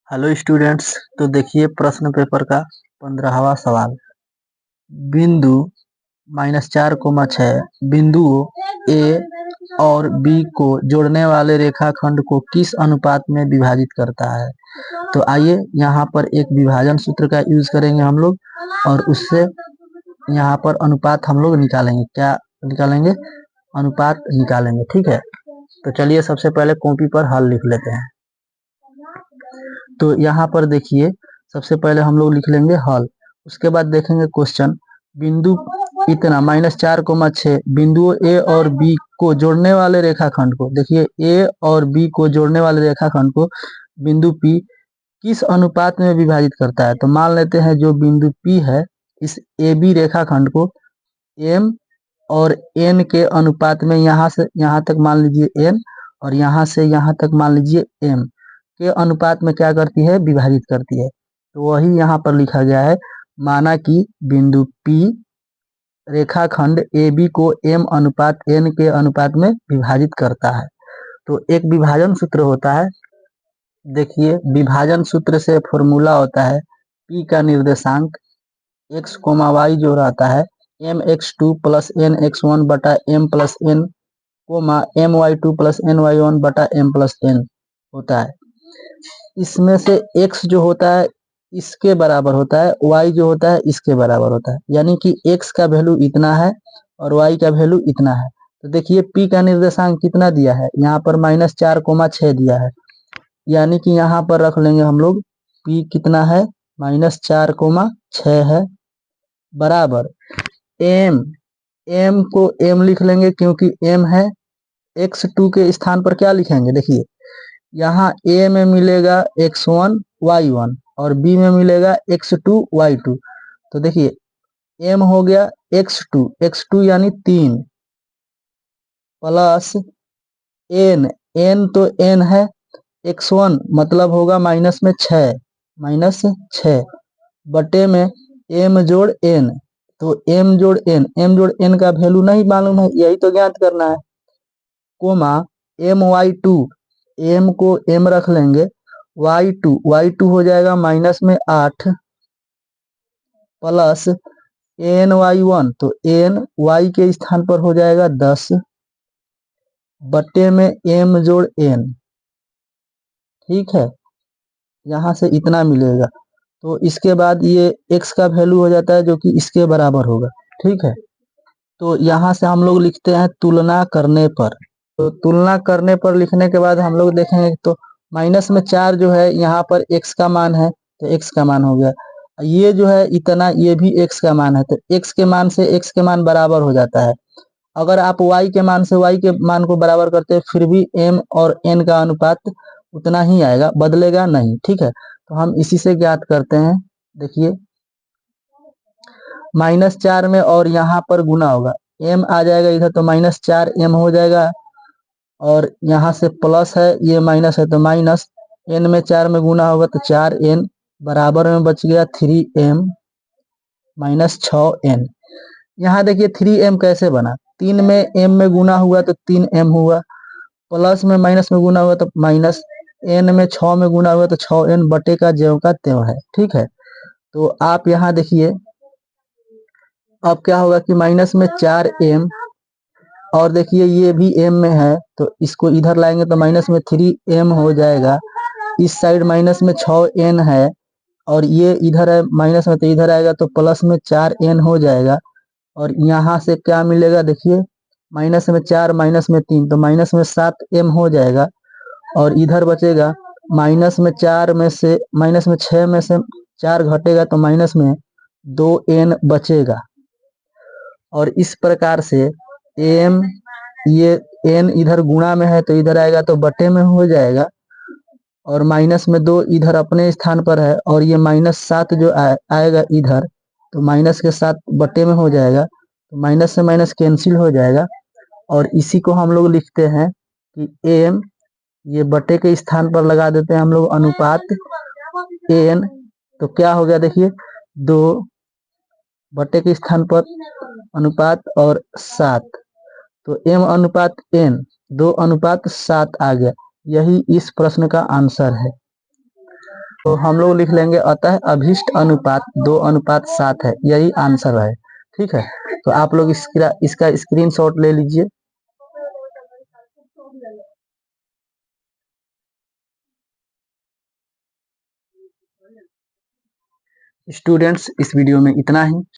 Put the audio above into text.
Hello students. तो देखिए प्रश्न पेपर का 15वां सवाल। बिंदु -4, 6 बिंदुओं ए और बी को जोड़ने वाले रेखाखंड को किस अनुपात में विभाजित करता है। तो आइए यहाँ पर एक विभाजन सूत्र का यूज करेंगे हम लोग और उससे यहाँ पर अनुपात हम लोग निकालेंगे। क्या निकालेंगे? अनुपात निकालेंगे। ठीक है, तो चलिए सबसे पहले कॉपी पर हल लिख लेते हैं। तो यहाँ पर देखिए सबसे पहले हम लोग लिख लेंगे हल, उसके बाद देखेंगे क्वेश्चन। बिंदु इतना -4, 6 बिंदुओं ए और बी को जोड़ने वाले रेखाखंड को, देखिए ए और बी को जोड़ने वाले रेखाखंड को बिंदु पी किस अनुपात में विभाजित करता है। तो मान लेते हैं जो बिंदु पी है इस ए बी रेखाखंड को एम और एन के अनुपात में, यहाँ से यहाँ तक मान लीजिए एन और यहाँ से यहाँ तक मान लीजिए एम के अनुपात में क्या करती है, विभाजित करती है। तो वही यहाँ पर लिखा गया है। माना कि बिंदु P रेखाखंड AB को M अनुपात N के अनुपात में विभाजित करता है। तो एक विभाजन सूत्र होता है। देखिए विभाजन सूत्र से फॉर्मूला होता है P का निर्देशांक x, y जो रहता है mx2 प्लस nx1 बटा m plus n, my2 plus ny1 बटा m प्लस n होता है। इसमें से x जो होता है इसके बराबर होता है, y जो होता है इसके बराबर होता है। यानी कि x का वैल्यू इतना है और y का वैल्यू इतना है। तो देखिए p का निर्देशांक कितना दिया है, यहाँ पर -4, 6 दिया है। यानी कि यहाँ पर रख लेंगे हम लोग p कितना है, -4, 6 है, बराबर m को m लिख लेंगे क्योंकि m है। x2 के स्थान पर क्या लिखेंगे, देखिए यहाँ a में मिलेगा x1 y1 और b में मिलेगा x2 y2। तो देखिए m हो गया x2 यानी 3 प्लस n तो n है, x1 मतलब होगा -6 बटे में m जोड़ n। तो m जोड़ n का वैल्यू नहीं मालूम है, यही तो ज्ञात करना है। my2 m को m रख लेंगे, y2 हो जाएगा -8 प्लस ny1 तो n y के स्थान पर हो जाएगा 10 बटे में m जोड़ n। ठीक है, यहाँ से इतना मिलेगा। तो इसके बाद ये x का वैल्यू हो जाता है जो कि इसके बराबर होगा। ठीक है, तो यहाँ से हम लोग लिखते हैं तुलना करने पर। तो तुलना करने पर लिखने के बाद हम लोग देखेंगे तो -4 जो है यहाँ पर x का मान है तो x का मान हो गया। ये जो है इतना, ये भी x का मान है तो x के मान से x के मान बराबर हो जाता है। अगर आप y के मान से y के मान को बराबर करते हैं फिर भी m और n का अनुपात उतना ही आएगा, बदलेगा नहीं। ठीक है, तो हम इसी से ज्ञात करते हैं। देखिए -4 में और यहाँ पर गुना होगा, m आ जाएगा इधर तो -4m हो जाएगा और यहाँ से प्लस है ये माइनस है तो माइनस, n में 4 में गुना होगा तो 4n बराबर में बच गया 3m -6n। यहाँ देखिए 3m कैसे बना, 3 में m में गुना हुआ तो 3m हुआ, प्लस में माइनस में गुना हुआ तो माइनस, n में 6 में गुना हुआ तो 6n बटे का ज्यों का त्यों है। ठीक है, तो आप यहाँ देखिए अब क्या होगा कि माइनस में 4m और देखिए ये भी m में है तो इसको इधर लाएंगे तो माइनस में 3m हो जाएगा। इस साइड माइनस में 6n है और ये इधर है माइनस में तो इधर आएगा तो प्लस में 4n हो जाएगा। और यहाँ से क्या मिलेगा, देखिए माइनस में 4 माइनस में 3 तो माइनस में 7m हो जाएगा और इधर बचेगा माइनस में 4 में से माइनस में 6 में से 4 घटेगा तो माइनस में 2n बचेगा। और इस प्रकार से m, ये n इधर गुणा में है तो इधर आएगा तो बटे में हो जाएगा और माइनस में 2 इधर अपने स्थान पर है और ये -7 जो आएगा इधर तो माइनस के साथ बटे में हो जाएगा तो माइनस से माइनस कैंसिल हो जाएगा। और इसी को हम लोग लिखते हैं कि m, ये बटे के स्थान पर लगा देते हैं हम लोग अनुपात n। तो क्या हो गया, देखिए 2 बटे के स्थान पर अनुपात और 7 तो m अनुपात n 2 अनुपात 7 आ गया। यही इस प्रश्न का आंसर है। तो हम लोग लिख लेंगे अतः अभिष्ट अनुपात 2:7 है, यही आंसर है। ठीक है, तो आप लोग इसका स्क्रीनशॉट ले लीजिए। स्टूडेंट्स, इस वीडियो में इतना ही।